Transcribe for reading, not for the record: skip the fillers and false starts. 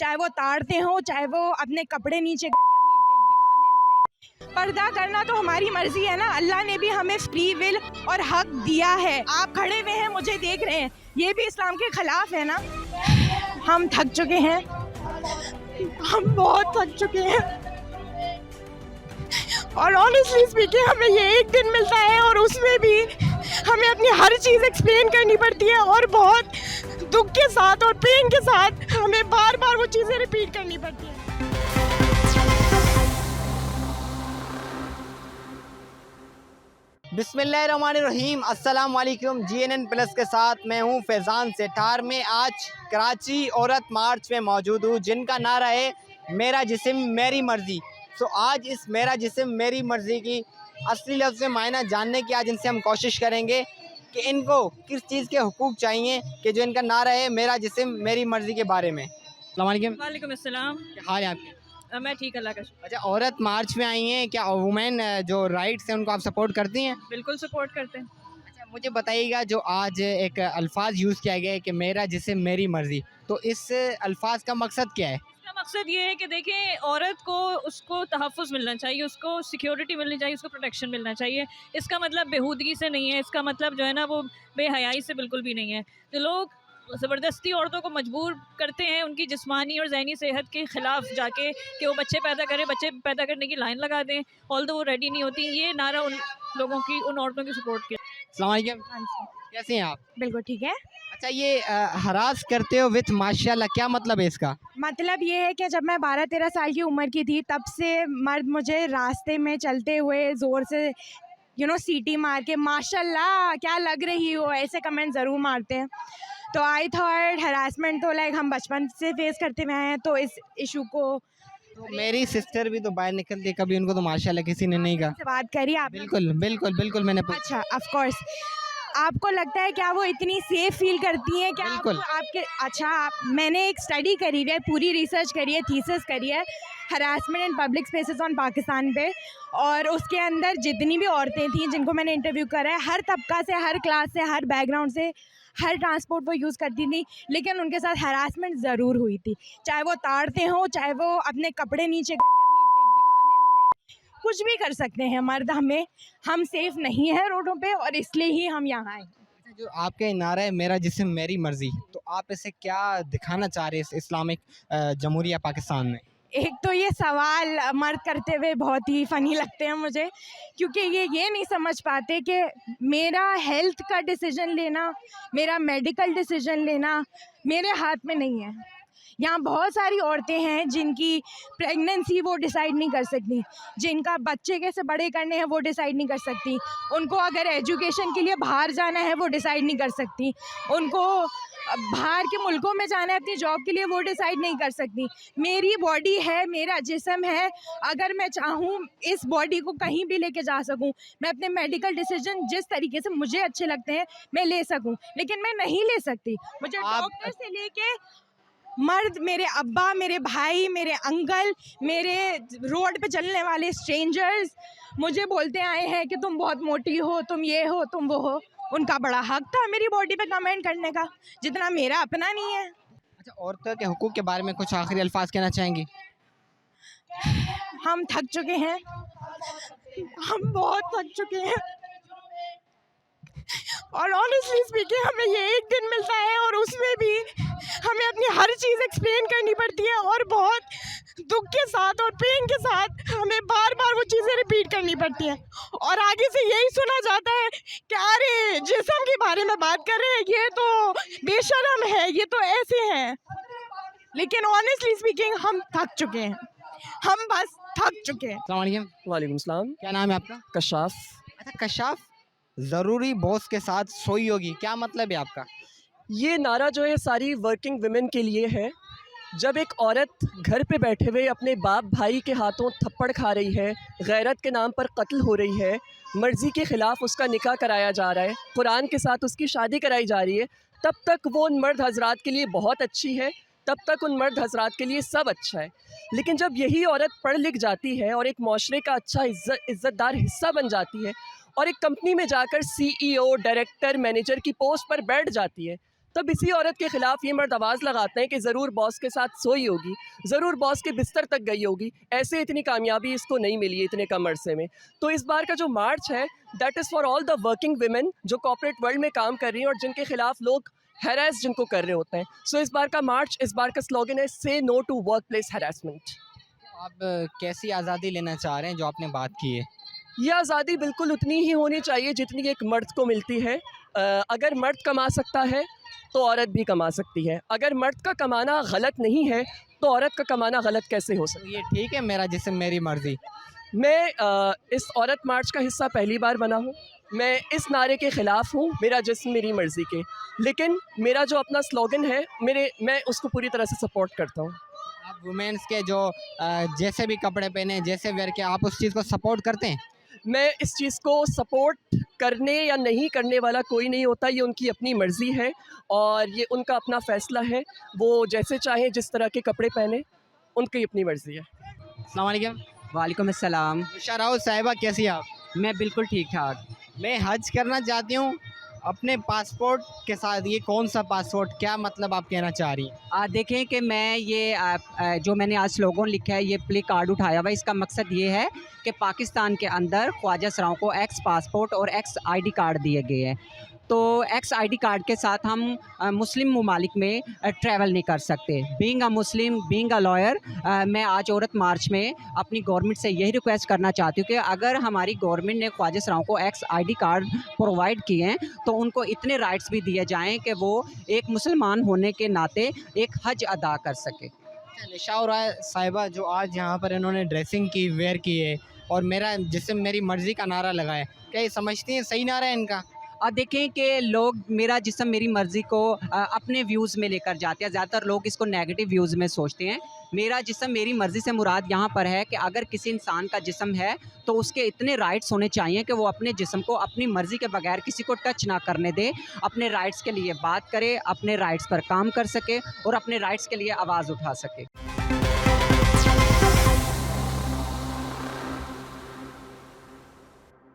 चाहे वो ताड़ते हों, चाहे वो अपने कपड़े नीचे करके अपनी डिक दिखाने हमें। पर्दा करना तो हमारी मर्जी है ना, अल्लाह ने भी हमें फ्री विल और हक दिया है। आप खड़े हुए हैं, मुझे देख रहे हैं, ये भी इस्लाम के खिलाफ है ना। हम थक चुके हैं, हम बहुत थक चुके हैं और ऑनेस्टली स्पीकिंग हमें ये एक दिन मिलता है और उसमें भी हमें अपनी हर चीज़ एक्सप्लेन करनी पड़ती है और बहुत दुख के साथ और पेन के साथ हमें बार बार वो चीज़ें रिपीट करनी पड़ती है। बिस्मिल्लाहिर्रहमानिर्रहीम, अस्सलाम वालेकुम। GNN प्लस के साथ मैं हूं फैज़ान सेठार में आज कराची औरत मार्च में मौजूद हूं, जिनका नारा है मेरा जिस्म मेरी मर्ज़ी। तो आज इस मेरा जिस्म मेरी मर्ज़ी की असली लफ्ज़ में मायना जानने की आज इनसे हम कोशिश करेंगे कि इनको किस चीज़ के हुकूक चाहिए कि जो इनका नारा है मेरा जिस्म मेरी मर्ज़ी के बारे में। अस्सलाम वालेकुम। वालेकुम अस्सलाम। क्या हाल है आपके? मैं ठीक, अल्लाह का शुक्र। अच्छा, औरत मार्च में आई हैं, क्या वुमेन जो राइट्स हैं उनको आप सपोर्ट करती हैं? बिल्कुल सपोर्ट करते हैं। अच्छा, मुझे बताइएगा, जो आज एक अल्फाज यूज़ किया गया है कि मेरा जिस्म मेरी मर्ज़ी, तो इस अल्फाज का मकसद क्या है? इसका मकसद ये है कि देखें, औरत को उसको तहफ़्फ़ुज़ मिलना चाहिए, उसको सिक्योरिटी मिलनी चाहिए, उसको प्रोटेक्शन मिलना चाहिए। इसका मतलब बेहूदगी से नहीं है, इसका मतलब जो है ना वो बेहयाई से बिल्कुल भी नहीं है। तो लोग ज़बरदस्ती औरतों को मजबूर करते हैं उनकी जिस्मानी और ज़हनी सेहत के ख़िलाफ़ जाके कि वो बच्चे पैदा करें, बच्चे पैदा करने की लाइन लगा दें, ऑल्दो वो रेडी नहीं होती। ये नारा उन लोगों की, उन औरतों की सपोर्ट के। अस्सलाम वालेकुम। हाँ जी, कैसे हैं आप? बिल्कुल ठीक है। अच्छा, ये हरास करते हो विथ माशाल्लाह, क्या मतलब है इसका? मतलब ये है कि जब मैं 12-13 साल की उम्र की थी तब से मर्द मुझे रास्ते में चलते हुए ज़ोर से सीटी मार के माशाल्लाह क्या लग रही हो ऐसे कमेंट ज़रूर मारते हैं। तो आई थॉट हरासमेंट तो लाइक हम बचपन से फेस करते हुए हैं, तो इस इशू को तो मेरी सिस्टर भी तो बाहर निकलती है, कभी उनको तो माशाल्लाह किसी ने नहीं कहा। से बात करी आपने? बिल्कुल बिल्कुल बिल्कुल, मैंने अच्छा, ऑफ कोर्स। आपको लगता है क्या वो इतनी सेफ फील करती हैं? क्या बिल्कुल। आपके अच्छा मैंने एक स्टडी करी है, पूरी रिसर्च करी है, थीसिस करी है harassment in public spaces on Pakistan पे, और उसके अंदर जितनी भी औरतें थीं जिनको मैंने इंटरव्यू करा है, हर तबका से, हर क्लास से, हर बैकग्राउंड से, हर ट्रांसपोर्ट वो यूज़ करती थी, लेकिन उनके साथ हरासमेंट ज़रूर हुई थी। चाहे वो ताड़ते हों, चाहे वो अपने कपड़े नीचे करके अपनी डिक दिखाने, हमें कुछ भी कर सकते हैं मर्द, हम सेफ़ नहीं हैं रोडों पे और इसलिए ही हम यहाँ आए। जो आपके नारा है मेरा जिस्म मेरी मर्ज़ी, तो आप इसे क्या दिखाना चाह रहे हैं इस इस्लामिक जमहूरिया पाकिस्तान में? एक तो ये सवाल मर्द करते हुए बहुत ही फ़नी लगते हैं मुझे, क्योंकि ये नहीं समझ पाते कि मेरा हेल्थ का डिसीजन लेना, मेरा मेडिकल डिसीजन लेना मेरे हाथ में नहीं है। यहाँ बहुत सारी औरतें हैं जिनकी प्रेगनेंसी वो डिसाइड नहीं कर सकती, जिनका बच्चे कैसे बड़े करने हैं वो डिसाइड नहीं कर सकती, उनको अगर एजुकेशन के लिए बाहर जाना है वो डिसाइड नहीं कर सकती, उनको बाहर के मुल्कों में जाना है अपनी जॉब के लिए वो डिसाइड नहीं कर सकती। मेरी बॉडी है, मेरा जिस्म है, अगर मैं चाहूँ इस बॉडी को कहीं भी लेके जा सकूँ, मैं अपने मेडिकल डिसीजन जिस तरीके से मुझे अच्छे लगते हैं मैं ले सकूँ, लेकिन मैं नहीं ले सकती। मुझे डॉक्टर से लेके मर्द, मेरे अब्बा, मेरे भाई, मेरे अंकल, मेरे रोड पे चलने वाले स्ट्रेंजर्स मुझे बोलते आए हैं कि तुम बहुत मोटी हो, तुम ये हो, तुम वो हो। उनका बड़ा हक था मेरी बॉडी पे कमेंट करने का, जितना मेरा अपना नहीं है। अच्छा, औरतों के हुकूक के बारे में कुछ आखिरी अल्फाज कहना चाहेंगी? हम थक चुके हैं, हम बहुत थक चुके हैं और ऑनेस्टली स्पीकिंग हमें ये एक दिन मिलता है और उसमें भी हमें अपनी हर चीज़ एक्सप्लेन करनी पड़ती है और बहुत दुख के साथ और पेन के साथ हमें बार बार वो चीज़ें रिपीट करनी पड़ती हैं और आगे से यही सुना जाता है कि अरे जिस्म के बारे में बात कर रहे हैं, ये तो बेशर्म है, ये तो ऐसे हैं। लेकिन ऑनेस्टली स्पीकिंग हम थक चुके हैं, हम बस थक चुके हैं। अस्सलाम वालेकुम। वालेकुम सलाम। क्या नाम है आपका? कशाफ। अच्छा, कशाफ, ज़रूरी बॉस के साथ सोई होगी, क्या मतलब है आपका? ये नारा जो है सारी वर्किंग वुमेन के लिए है। जब एक औरत घर पे बैठे हुए अपने बाप भाई के हाथों थप्पड़ खा रही है, गैरत के नाम पर कत्ल हो रही है, मर्ज़ी के ख़िलाफ़ उसका निकाह कराया जा रहा है, कुरान के साथ उसकी शादी कराई जा रही है, तब तक वो उन मर्द हज़रात के लिए बहुत अच्छी है, तब तक उन मर्द हज़रात के लिए सब अच्छा है। लेकिन जब यही औरत पढ़ लिख जाती है और एक माशरे का अच्छा इज़्ज़तदार हिस्सा बन जाती है और एक कंपनी में जाकर CEO, डायरेक्टर, मैनेजर की पोस्ट पर बैठ जाती है, तब इसी औरत के ख़िलाफ़ ये मर्द आवाज़ लगाते हैं कि ज़रूर बॉस के साथ सोई होगी, ज़रूर बॉस के बिस्तर तक गई होगी, ऐसे इतनी कामयाबी इसको नहीं मिली है इतने कम अरसे में। तो इस बार का जो मार्च है that is for all the working women जो कॉर्पोरेट वर्ल्ड में काम कर रही हैं और जिनके ख़िलाफ़ लोग हैरेस जिनको कर रहे होते हैं। सो इस बार का मार्च, इस बार का स्लोगन है say no to workplace harassment. आप कैसी आज़ादी लेना चाह रहे हैं जो आपने बात की है? ये आज़ादी बिल्कुल उतनी ही होनी चाहिए जितनी एक मर्द को मिलती है। अगर मर्द कमा सकता है तो औरत भी कमा सकती है। अगर मर्द का कमाना गलत नहीं है तो औरत का कमाना गलत कैसे हो सकता तो ये ठीक है, मेरा जिस्म मेरी मर्ज़ी। है। मैं इस औरत मार्च का हिस्सा पहली बार बना हूँ। मैं इस नारे के ख़िलाफ़ हूँ, मेरा जिस्म मेरी मर्ज़ी के, लेकिन मेरा जो अपना स्लोगन है मैं उसको पूरी तरह से सपोर्ट करता हूँ। आप वुमेन्स के जो जैसे भी कपड़े पहने, जैसे वेयर के, आप उस चीज़ को सपोर्ट करते हैं? मैं इस चीज़ को सपोर्ट करने या नहीं करने वाला कोई नहीं होता, ये उनकी अपनी मर्ज़ी है और ये उनका अपना फ़ैसला है। वो जैसे चाहें जिस तरह के कपड़े पहने, उनकी अपनी मर्ज़ी है। अस्सलाम वालेकुम। वालेकुम अस्सलाम। उषा राउत साहिबा, कैसी हैं आप? मैं बिल्कुल ठीक ठाक। मैं हज करना चाहती हूँ अपने पासपोर्ट के साथ। ये कौन सा पासपोर्ट, क्या मतलब आप कहना चाह रही हैं? देखें कि मैं ये जो मैंने आज स्लोगन लिखा है, ये प्ले कार्ड उठाया हुआ है, इसका मकसद ये है कि पाकिस्तान के अंदर ख्वाजा सराओं को एक्स पासपोर्ट और एक्स आईडी कार्ड दिए गए हैं। तो एक्स आईडी कार्ड के साथ हम मुस्लिम ममालिक में ट्रैवल नहीं कर सकते। Being a Muslim, being a lawyer, मैं आज औरत मार्च में अपनी गवर्नमेंट से यही रिक्वेस्ट करना चाहती हूँ कि अगर हमारी गवर्नमेंट ने ख्वाजा सराओं को एक्स आईडी कार्ड प्रोवाइड किए हैं तो उनको इतने राइट्स भी दिए जाएँ कि वो एक मुसलमान होने के नाते एक हज अदा कर सके। निशा राय साहिबा जो आज यहाँ पर इन्होंने ड्रेसिंग की, वेयर की है और मेरा जिस्म मेरी मर्ज़ी का नारा लगाया, क्या ये समझती हैं सही नारा है इनका? देखें कि लोग मेरा जिस्म मेरी मर्ज़ी को अपने व्यूज़ में लेकर जाते हैं। ज़्यादातर लोग इसको नेगेटिव व्यूज़ में सोचते हैं। मेरा जिस्म मेरी मर्ज़ी से मुराद यहाँ पर है कि अगर किसी इंसान का जिस्म है तो उसके इतने राइट्स होने चाहिए कि वो अपने जिस्म को अपनी मर्ज़ी के बगैर किसी को टच ना करने दे, अपने राइट्स के लिए बात करे, अपने राइट्स पर काम कर सके और अपने राइट्स के लिए आवाज़ उठा सके।